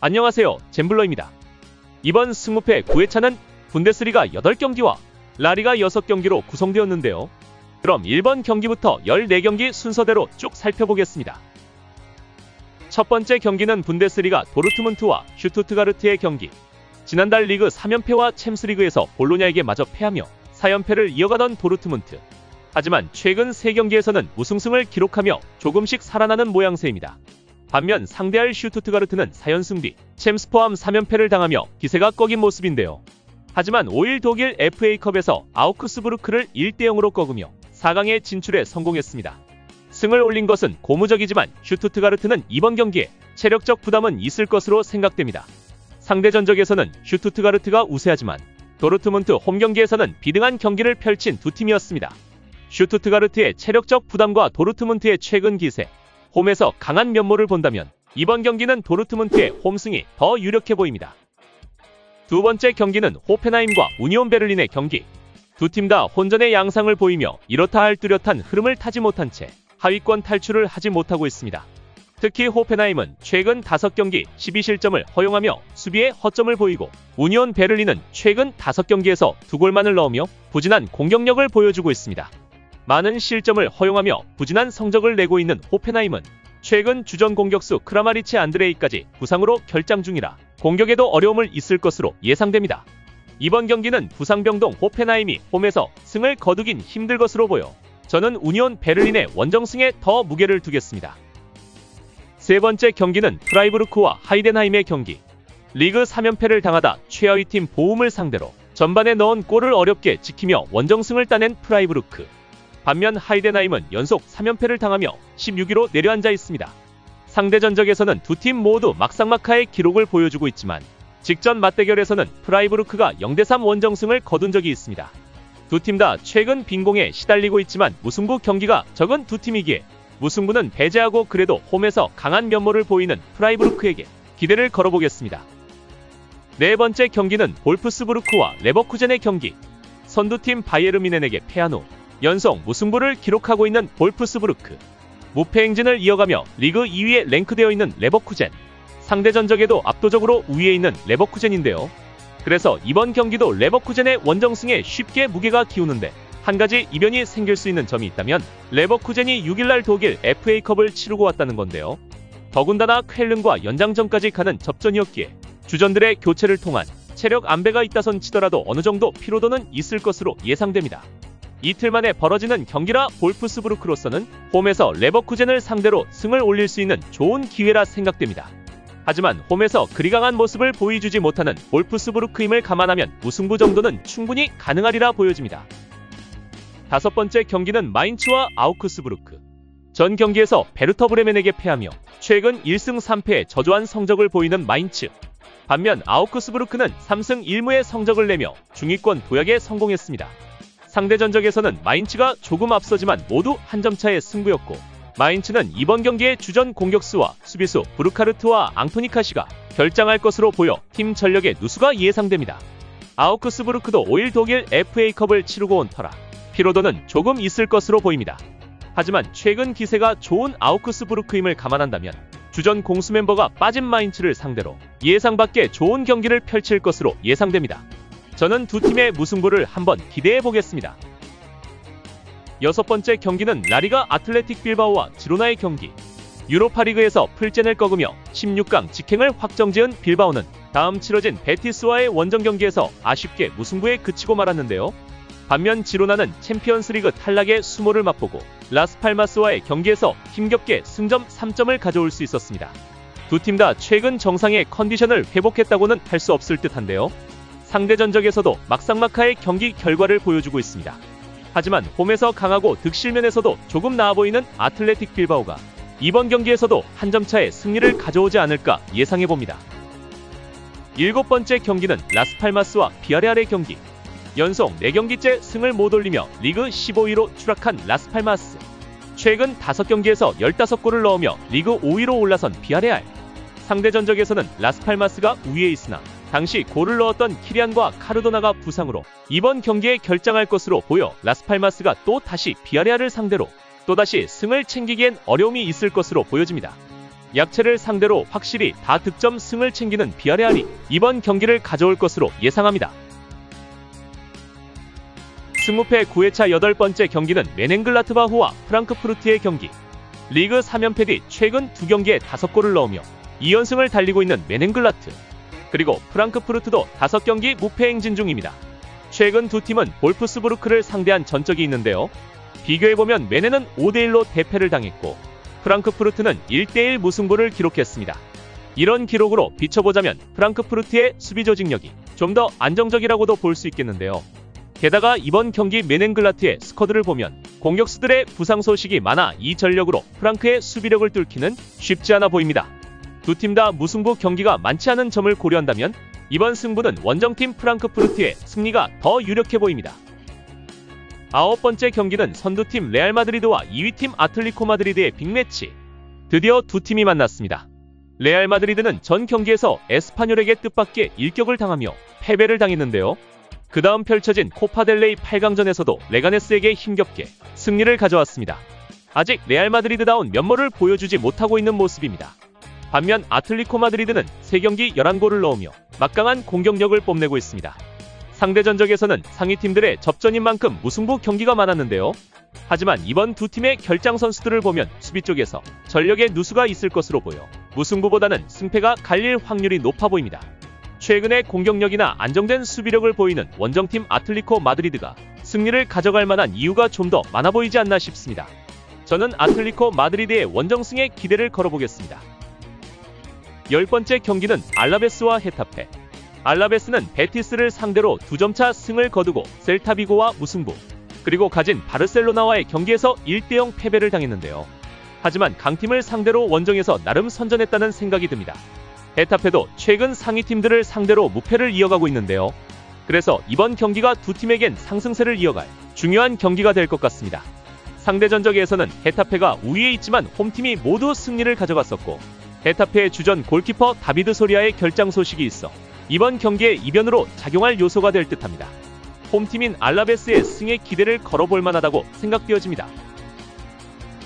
안녕하세요, 잼블러입니다. 이번 승무패 9회차는 분데스리가 8경기와 라리가 6경기로 구성되었는데요. 그럼 1번 경기부터 14경기 순서대로 쭉 살펴보겠습니다. 첫 번째 경기는 분데스리가 도르트문트와 슈투트가르트의 경기. 지난달 리그 3연패와 챔스리그에서 볼로냐에게 마저 패하며 4연패를 이어가던 도르트문트. 하지만 최근 3경기에서는 무승승을 기록하며 조금씩 살아나는 모양새입니다. 반면 상대할 슈투트가르트는 4연승 뒤 챔스 포함 3연패를 당하며 기세가 꺾인 모습인데요. 하지만 5일 독일 FA컵에서 아우크스부르크를 1대0으로 꺾으며 4강에 진출에 성공했습니다. 승을 올린 것은 고무적이지만 슈투트가르트는 이번 경기에 체력적 부담은 있을 것으로 생각됩니다. 상대 전적에서는 슈투트가르트가 우세하지만 도르트문트 홈경기에서는 비등한 경기를 펼친 두 팀이었습니다. 슈투트가르트의 체력적 부담과 도르트문트의 최근 기세, 홈에서 강한 면모를 본다면 이번 경기는 도르트문트의 홈승이 더 유력해 보입니다. 두 번째 경기는 호펜하임과 우니온 베를린의 경기. 두 팀 다 혼전의 양상을 보이며 이렇다 할 뚜렷한 흐름을 타지 못한 채 하위권 탈출을 하지 못하고 있습니다. 특히 호펜하임은 최근 5경기 12실점을 허용하며 수비에 허점을 보이고 우니온 베를린은 최근 5경기에서 2골만을 넣으며 부진한 공격력을 보여주고 있습니다. 많은 실점을 허용하며 부진한 성적을 내고 있는 호펜하임은 최근 주전 공격수 크라마리치 안드레이까지 부상으로 결장 중이라 공격에도 어려움을 있을 것으로 예상됩니다. 이번 경기는 부상병동 호펜하임이 홈에서 승을 거두긴 힘들 것으로 보여 저는 우니온 베를린의 원정승에 더 무게를 두겠습니다. 세 번째 경기는 프라이부르크와 하이덴하임의 경기. 리그 3연패를 당하다 최하위팀 보움을 상대로 전반에 넣은 골을 어렵게 지키며 원정승을 따낸 프라이부르크. 반면 하이덴하임은 연속 3연패를 당하며 16위로 내려앉아 있습니다. 상대 전적에서는 두 팀 모두 막상막하의 기록을 보여주고 있지만 직전 맞대결에서는 프라이부르크가 0대3 원정승을 거둔 적이 있습니다. 두 팀 다 최근 빈공에 시달리고 있지만 무승부 경기가 적은 두 팀이기에 무승부는 배제하고 그래도 홈에서 강한 면모를 보이는 프라이부르크에게 기대를 걸어보겠습니다. 네 번째 경기는 볼프스부르크와 레버쿠젠의 경기. 선두팀 바이에른 뮌헨에게 패한 후 연속 무승부를 기록하고 있는 볼프스부르크. 무패 행진을 이어가며 리그 2위에 랭크되어 있는 레버쿠젠. 상대 전적에도 압도적으로 우위에 있는 레버쿠젠인데요. 그래서 이번 경기도 레버쿠젠의 원정승에 쉽게 무게가 기우는데 한 가지 이변이 생길 수 있는 점이 있다면 레버쿠젠이 6일날 독일 FA컵을 치르고 왔다는 건데요. 더군다나 쾰른과 연장전까지 가는 접전이었기에 주전들의 교체를 통한 체력 안배가 있다선 치더라도 어느 정도 피로도는 있을 것으로 예상됩니다. 이틀 만에 벌어지는 경기라 볼프스부르크로서는 홈에서 레버쿠젠을 상대로 승을 올릴 수 있는 좋은 기회라 생각됩니다. 하지만 홈에서 그리 강한 모습을 보여주지 못하는 볼프스부르크임을 감안하면 무승부 정도는 충분히 가능하리라 보여집니다. 다섯 번째 경기는 마인츠와 아우크스부르크. 전 경기에서 베르터 브레멘에게 패하며 최근 1승 3패의 저조한 성적을 보이는 마인츠. 반면 아우크스부르크는 3승 1무의 성적을 내며 중위권 도약에 성공했습니다. 상대 전적에서는 마인츠가 조금 앞서지만 모두 한 점 차의 승부였고 마인츠는 이번 경기의 주전 공격수와 수비수 부르카르트와 앙토니카시가 결장할 것으로 보여 팀 전력의 누수가 예상됩니다. 아우크스부르크도 5일 독일 FA컵을 치르고 온 터라 피로도는 조금 있을 것으로 보입니다. 하지만 최근 기세가 좋은 아우크스부르크임을 감안한다면 주전 공수 멤버가 빠진 마인츠를 상대로 예상 밖의 좋은 경기를 펼칠 것으로 예상됩니다. 저는 두 팀의 무승부를 한번 기대해 보겠습니다. 여섯 번째 경기는 라리가 아틀레틱 빌바오와 지로나의 경기. 유로파리그에서 풀젠을 꺾으며 16강 직행을 확정지은 빌바오는 다음 치러진 베티스와의 원정 경기에서 아쉽게 무승부에 그치고 말았는데요. 반면 지로나는 챔피언스리그 탈락의 수모를 맛보고 라스팔마스와의 경기에서 힘겹게 승점 3점을 가져올 수 있었습니다. 두 팀 다 최근 정상의 컨디션을 회복했다고는 할 수 없을 듯한데요. 상대 전적에서도 막상막하의 경기 결과를 보여주고 있습니다. 하지만 홈에서 강하고 득실면에서도 조금 나아 보이는 아틀레틱 빌바오가 이번 경기에서도 한 점 차의 승리를 가져오지 않을까 예상해봅니다. 일곱 번째 경기는 라스팔마스와 비아레알의 경기. 연속 4경기째 승을 못 올리며 리그 15위로 추락한 라스팔마스. 최근 5경기에서 15골을 넣으며 리그 5위로 올라선 비아레알. 상대 전적에서는 라스팔마스가 우위에 있으나 당시 골을 넣었던 키리안과 카르도나가 부상으로 이번 경기에 결장할 것으로 보여 라스팔마스가 또 다시 비아레알을 상대로 또다시 승을 챙기기엔 어려움이 있을 것으로 보여집니다. 약체를 상대로 확실히 다득점 승을 챙기는 비아레알이 이번 경기를 가져올 것으로 예상합니다. 승무패 9회차 8번째 경기는 메넨글라트바흐와 프랑크푸르트의 경기. 리그 3연패 뒤 최근 2경기에 5골을 넣으며 2연승을 달리고 있는 메넨글라트. 그리고 프랑크푸르트도 5경기 무패 행진 중입니다. 최근 두 팀은 볼프스부르크를 상대한 전적이 있는데요. 비교해보면 메넨은 5대1로 대패를 당했고 프랑크푸르트는 1대1 무승부를 기록했습니다. 이런 기록으로 비춰보자면 프랑크푸르트의 수비 조직력이 좀 더 안정적이라고도 볼 수 있겠는데요. 게다가 이번 경기 메넨글라트의 스쿼드를 보면 공격수들의 부상 소식이 많아 이 전력으로 프랑크의 수비력을 뚫기는 쉽지 않아 보입니다. 두 팀 다 무승부 경기가 많지 않은 점을 고려한다면 이번 승부는 원정팀 프랑크푸르트의 승리가 더 유력해 보입니다. 9번째 경기는 선두팀 레알 마드리드와 2위팀 아틀레티코 마드리드의 빅매치. 드디어 두 팀이 만났습니다. 레알 마드리드는 전 경기에서 에스파뇰에게 뜻밖의 일격을 당하며 패배를 당했는데요. 그 다음 펼쳐진 코파델레이 8강전에서도 레가네스에게 힘겹게 승리를 가져왔습니다. 아직 레알 마드리드다운 면모를 보여주지 못하고 있는 모습입니다. 반면 아틀레티코 마드리드는 3경기 11골을 넣으며 막강한 공격력을 뽐내고 있습니다. 상대 전적에서는 상위팀들의 접전인 만큼 무승부 경기가 많았는데요. 하지만 이번 두 팀의 결장 선수들을 보면 수비 쪽에서 전력의 누수가 있을 것으로 보여 무승부보다는 승패가 갈릴 확률이 높아 보입니다. 최근에 공격력이나 안정된 수비력을 보이는 원정팀 아틀레티코 마드리드가 승리를 가져갈 만한 이유가 좀 더 많아 보이지 않나 싶습니다. 저는 아틀레티코 마드리드의 원정승에 기대를 걸어보겠습니다. 10번째 경기는 알라베스와 헤타페. 알라베스는 베티스를 상대로 2점차 승을 거두고 셀타비고와 무승부, 그리고 가진 바르셀로나와의 경기에서 1대0 패배를 당했는데요. 하지만 강팀을 상대로 원정에서 나름 선전했다는 생각이 듭니다. 헤타페도 최근 상위팀들을 상대로 무패를 이어가고 있는데요. 그래서 이번 경기가 두 팀에겐 상승세를 이어갈 중요한 경기가 될 것 같습니다. 상대 전적에서는 헤타페가 우위에 있지만 홈팀이 모두 승리를 가져갔었고 헤타페의 주전 골키퍼 다비드 소리아의 결장 소식이 있어 이번 경기에 이변으로 작용할 요소가 될 듯합니다. 홈팀인 알라베스의 승에 기대를 걸어볼 만하다고 생각되어집니다.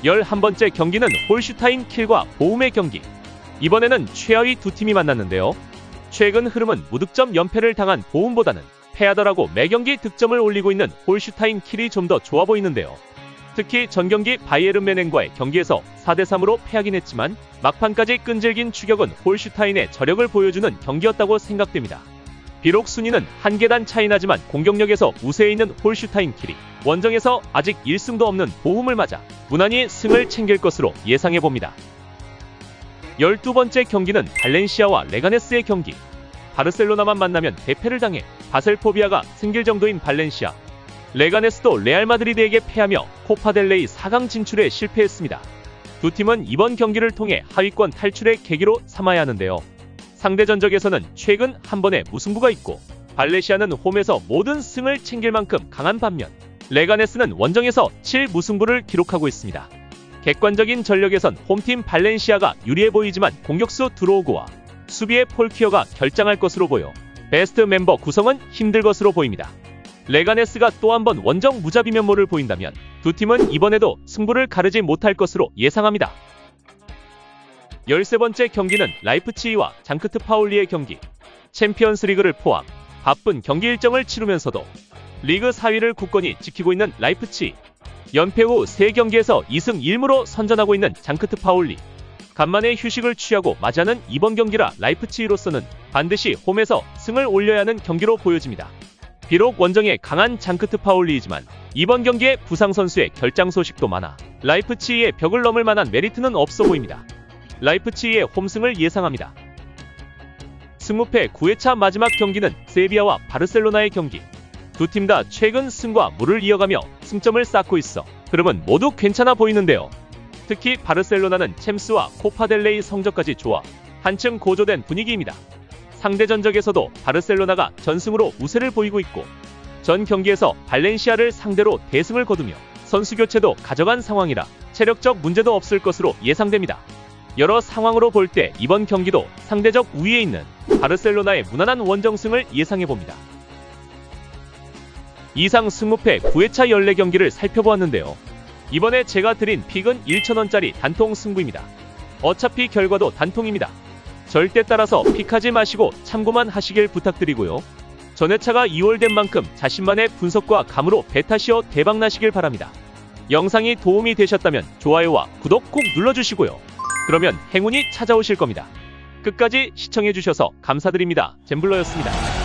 11번째 경기는 홀슈타인 킬과 보움의 경기. 이번에는 최하위 두 팀이 만났는데요. 최근 흐름은 무득점 연패를 당한 보움보다는 패하더라고 매경기 득점을 올리고 있는 홀슈타인 킬이 좀 더 좋아 보이는데요. 특히 전경기 바이에른 메넨과의 경기에서 4대3으로 패하긴 했지만 막판까지 끈질긴 추격은 홀슈타인의 저력을 보여주는 경기였다고 생각됩니다. 비록 순위는 한 계단 차이 나지만 공격력에서 우세해 있는 홀슈타인 킬이 원정에서 아직 1승도 없는 보움을 맞아 무난히 승을 챙길 것으로 예상해봅니다. 12번째 경기는 발렌시아와 레가네스의 경기. 바르셀로나만 만나면 대패를 당해 바셀포비아가 생길 정도인 발렌시아. 레가네스도 레알 마드리드에게 패하며 코파델레이 4강 진출에 실패했습니다. 두 팀은 이번 경기를 통해 하위권 탈출의 계기로 삼아야 하는데요. 상대 전적에서는 최근 한 번의 무승부가 있고 발렌시아는 홈에서 모든 승을 챙길 만큼 강한 반면 레가네스는 원정에서 7무승부를 기록하고 있습니다. 객관적인 전력에선 홈팀 발렌시아가 유리해 보이지만 공격수 드로우그와 수비의 폴키어가 결장할 것으로 보여 베스트 멤버 구성은 힘들 것으로 보입니다. 레가네스가 또 한 번 원정 무자비 면모를 보인다면 두 팀은 이번에도 승부를 가르지 못할 것으로 예상합니다. 13번째 경기는 라이프치히와 장크트 파울리의 경기. 챔피언스 리그를 포함 바쁜 경기 일정을 치르면서도 리그 4위를 굳건히 지키고 있는 라이프치히. 연패 후 3경기에서 2승 1무로 선전하고 있는 장크트 파울리. 간만에 휴식을 취하고 맞이하는 이번 경기라 라이프치히로서는 반드시 홈에서 승을 올려야 하는 경기로 보여집니다. 비록 원정에 강한 장크트 파울리이지만 이번 경기에 부상 선수의 결장 소식도 많아 라이프치히의 벽을 넘을 만한 메리트는 없어 보입니다. 라이프치히의 홈승을 예상합니다. 승무패 9회차 마지막 경기는 세비야와 바르셀로나의 경기. 두 팀 다 최근 승과 무를 이어가며 승점을 쌓고 있어 흐름은 모두 괜찮아 보이는데요. 특히 바르셀로나는 챔스와 코파델레이 성적까지 좋아 한층 고조된 분위기입니다. 상대 전적에서도 바르셀로나가 전승으로 우세를 보이고 있고 전 경기에서 발렌시아를 상대로 대승을 거두며 선수 교체도 가져간 상황이라 체력적 문제도 없을 것으로 예상됩니다. 여러 상황으로 볼 때 이번 경기도 상대적 우위에 있는 바르셀로나의 무난한 원정승을 예상해봅니다. 이상 승무패 9회차 14경기를 살펴보았는데요. 이번에 제가 드린 픽은 1,000원짜리 단통 승부입니다. 어차피 결과도 단통입니다. 절대 따라서 픽하지 마시고 참고만 하시길 부탁드리고요. 전회차가 2월 된 만큼 자신만의 분석과 감으로 배타시어 대박나시길 바랍니다. 영상이 도움이 되셨다면 좋아요와 구독 꼭 눌러주시고요. 그러면 행운이 찾아오실 겁니다. 끝까지 시청해주셔서 감사드립니다. 잼블러였습니다.